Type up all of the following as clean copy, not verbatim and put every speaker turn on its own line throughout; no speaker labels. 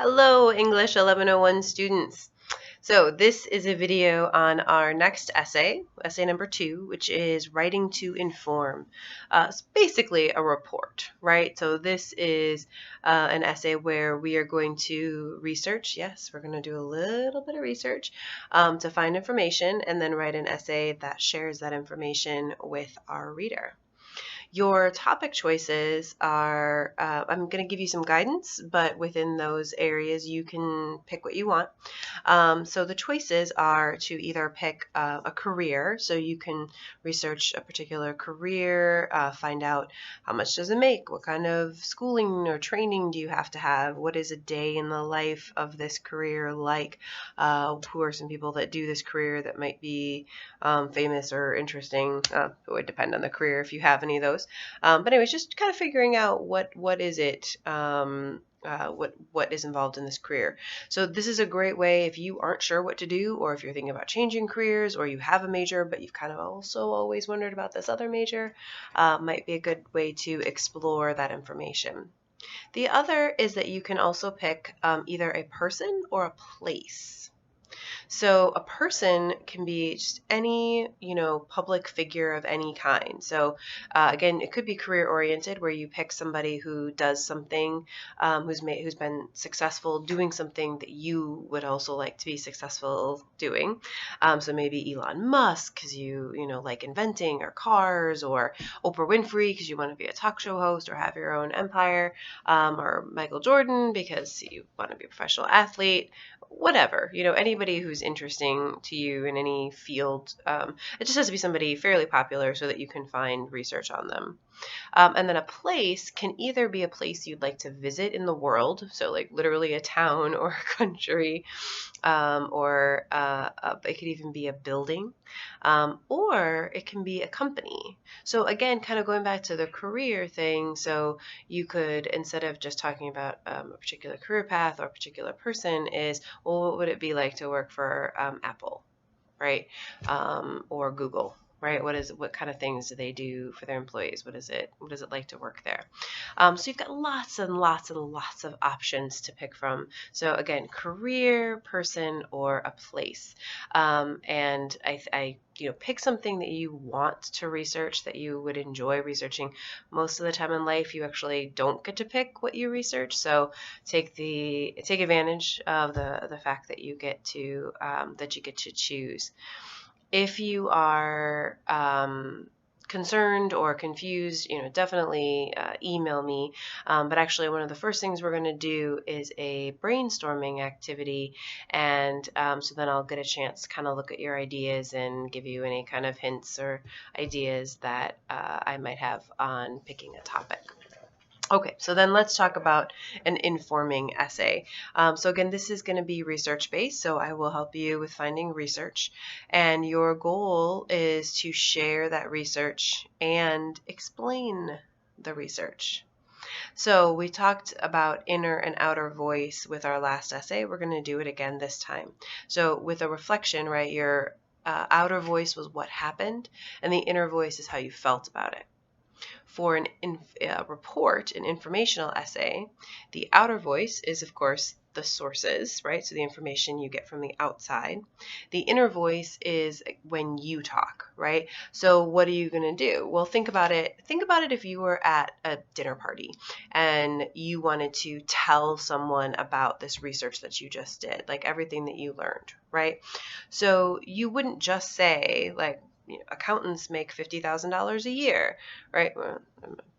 Hello, English 1101 students. So this is a video on our next essay number 2, which is writing to inform. It's basically a report, right? So this is an essay where we are going to research. Yes, we're going to do a little bit of research to find information and then write an essay that shares that information with our reader. Your topic choices are, I'm going to give you some guidance, but within those areas you can pick what you want. So the choices are to either pick a career, so you can research a particular career, find out how much does it make, what kind of schooling or training do you have to have, what is a day in the life of this career like, who are some people that do this career that might be famous or interesting. It would depend on the career if you have any of those. But anyways, just kind of figuring out what is it, what is involved in this career. So this is a great way if you aren't sure what to do, or if you're thinking about changing careers, or you have a major but you've kind of also always wondered about this other major, might be a good way to explore that information. The other is that you can also pick either a person or a place. So a person can be just any, public figure of any kind. So again, it could be career oriented, where you pick somebody who does something, who's been successful doing something that you would also like to be successful doing. So maybe Elon Musk, because you like inventing, or cars, or Oprah Winfrey, because you want to be a talk show host or have your own empire, or Michael Jordan, because you want to be a professional athlete. Whatever, anybody who's interesting to you in any field. It just has to be somebody fairly popular so that you can find research on them. And then a place can either be a place you'd like to visit in the world, so like literally a town or a country, or it could even be a building, or it can be a company. So again, kind of going back to the career thing, so you could, instead of just talking about a particular career path or a particular person, is, well, what would it be like to work for Apple, right? Or Google, right? What kind of things do they do for their employees? What is it like to work there? So you've got lots and lots and lots of options to pick from. So again, career, person, or a place. And I pick something that you want to research, that you would enjoy researching. Most of the time in life, you actually don't get to pick what you research. So take advantage of the fact that you get to choose. If you are concerned or confused, definitely email me. But actually, one of the first things we're going to do is a brainstorming activity, and so then I'll get a chance to kind of look at your ideas and give you any kind of hints or ideas that I might have on picking a topic. Okay, so then let's talk about an informing essay. So again, this is going to be research-based, so I will help you with finding research. And your goal is to share that research and explain the research. So we talked about inner and outer voice with our last essay. We're going to do it again this time. So with a reflection, right, your outer voice was what happened, and the inner voice is how you felt about it. For a report, an informational essay, the outer voice is, of course, the sources, right? So the information you get from the outside. The inner voice is when you talk, right? So what are you going to do? Well, think about it. Think about it if you were at a dinner party and you wanted to tell someone about this research that you just did, like everything that you learned, right? So you wouldn't just say, like, accountants make $50,000 a year, right? Well,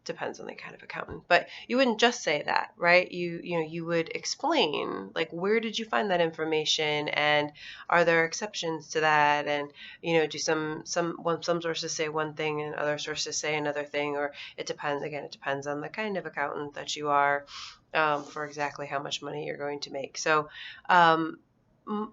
depends on the kind of accountant, but you wouldn't just say that, right? You would explain, like, where did you find that information, and are there exceptions to that, and do some sources say one thing and other sources say another thing, or it depends. Again, it depends on the kind of accountant that you are, for exactly how much money you're going to make. So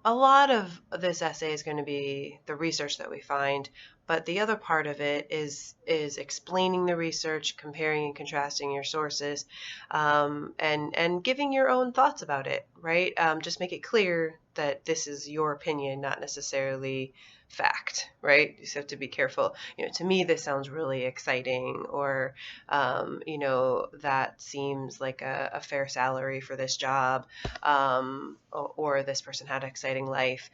a lot of this essay is going to be the research that we find, But the other part of it is explaining the research, comparing and contrasting your sources, and giving your own thoughts about it, right? Just make it clear that this is your opinion, not necessarily fact, right? You just have to be careful. To me, this sounds really exciting, or, that seems like a fair salary for this job, or this person had an exciting life.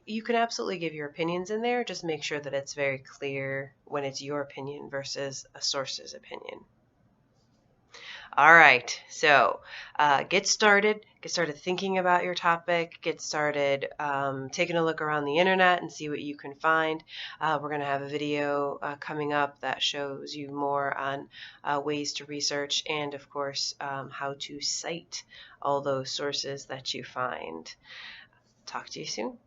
You can absolutely give your opinions in there. Just make sure that it's very clear when it's your opinion versus a source's opinion. All right, so get started thinking about your topic, get started taking a look around the internet and see what you can find. We're going to have a video coming up that shows you more on ways to research and, of course, how to cite all those sources that you find. Talk to you soon.